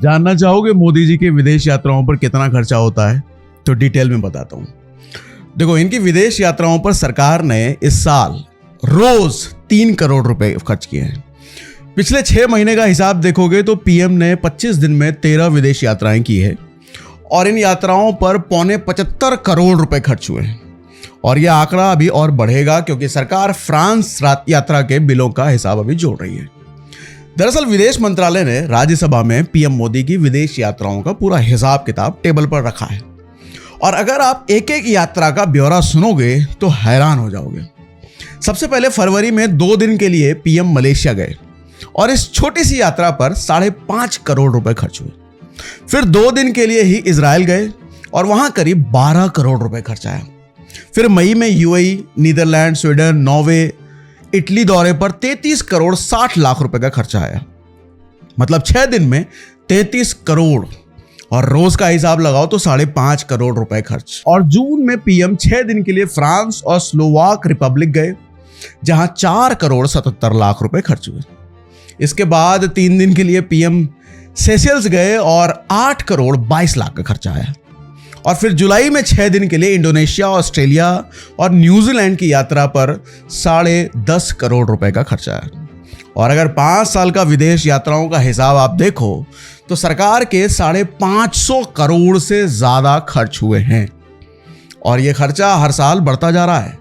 जानना चाहोगे मोदी जी के विदेश यात्राओं पर कितना खर्चा होता है? तो डिटेल में बताता हूं। देखो, इनकी विदेश यात्राओं पर सरकार ने इस साल रोज 3 करोड़ रुपए खर्च किए हैं। पिछले 6 महीने का हिसाब देखोगे तो पीएम ने 25 दिन में 13 विदेश यात्राएं की है और इन यात्राओं पर 75 करोड़ रुपए खर्च हुए हैं। और यह आंकड़ा अभी और बढ़ेगा क्योंकि सरकार फ्रांस यात्रा के बिलों का हिसाब अभी जोड़ रही है। दरअसल विदेश मंत्रालय ने राज्यसभा में पीएम मोदी की विदेश यात्राओं का पूरा हिसाब किताब टेबल पर रखा है और अगर आप एक एक यात्रा का ब्यौरा सुनोगे तो हैरान हो जाओगे। सबसे पहले फरवरी में 2 दिन के लिए पीएम मलेशिया गए और इस छोटी सी यात्रा पर 5.5 करोड़ रुपए खर्च हुए। फिर 2 दिन के लिए ही इजराइल गए और वहां करीब 12 करोड़ रुपए खर्च आया। फिर मई में UAE, Netherlands, Sweden, Norway, Italy दौरे पर 33 करोड़ 60 लाख रुपए का खर्चा आया। मतलब 6 दिन में 33 करोड़ और रोज का हिसाब लगाओ तो 5.5 करोड़ रुपए खर्च। और जून में पीएम 6 दिन के लिए फ्रांस और स्लोवाक रिपब्लिक गए जहां 4 करोड़ 77 लाख रुपए खर्च हुए। इसके बाद 3 दिन के लिए पीएम सेशेल्स गए और 8 करोड़ 22 लाख का खर्चा आया। और फिर जुलाई में 6 दिन के लिए इंडोनेशिया, ऑस्ट्रेलिया और न्यूजीलैंड की यात्रा पर 10.5 करोड़ रुपए का खर्चा आया। और अगर 5 साल का विदेश यात्राओं का हिसाब आप देखो तो सरकार के 550 करोड़ से ज्यादा खर्च हुए हैं और यह खर्चा हर साल बढ़ता जा रहा है।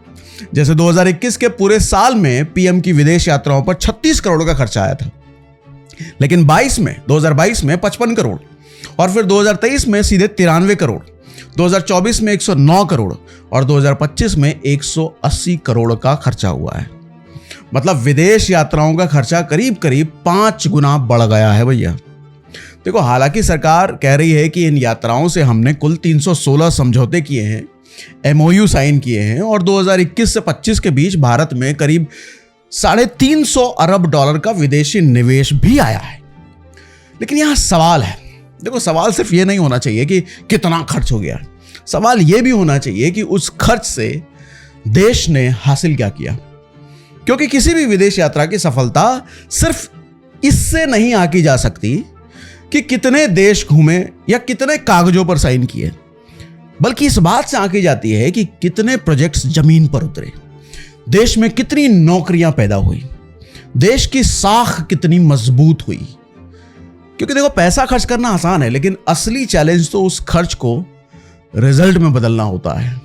जैसे 2021 के पूरे साल में पीएम की विदेश यात्राओं पर 36 करोड़ का खर्चा आया था, लेकिन 2022 में 55 करोड़ और फिर 2023 में सीधे 93 करोड़, 2024 में 109 करोड़ और 2025 में 180 करोड़ का खर्चा हुआ है। मतलब विदेश यात्राओं का खर्चा करीब 5 गुना बढ़ गया है भैया। देखो, हालांकि सरकार कह रही है कि इन यात्राओं से हमने कुल 316 समझौते किए हैं, एमओयू साइन किए हैं और 2021 से 25 के बीच भारत में करीब 350 अरब डॉलर का विदेशी निवेश भी आया है। लेकिन यहां सवाल है, देखो सवाल सिर्फ ये नहीं होना चाहिए कि कितना खर्च हो गया, सवाल ये भी होना चाहिए कि उस खर्च से देश ने हासिल क्या किया। क्योंकि किसी भी विदेश यात्रा की सफलता सिर्फ इससे नहीं आंकी जा सकती कि कितने देश घूमे या कितने कागजों पर साइन किए, बल्कि इस बात से आंकी जाती है कि कितने प्रोजेक्ट्स जमीन पर उतरे, देश में कितनी नौकरियां पैदा हुई, देश की साख कितनी मजबूत हुई। क्योंकि देखो, पैसा खर्च करना आसान है लेकिन असली चैलेंज तो उस खर्च को रिजल्ट में बदलना होता है।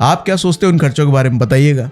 आप क्या सोचते हो इन खर्चों के बारे में, बताइएगा।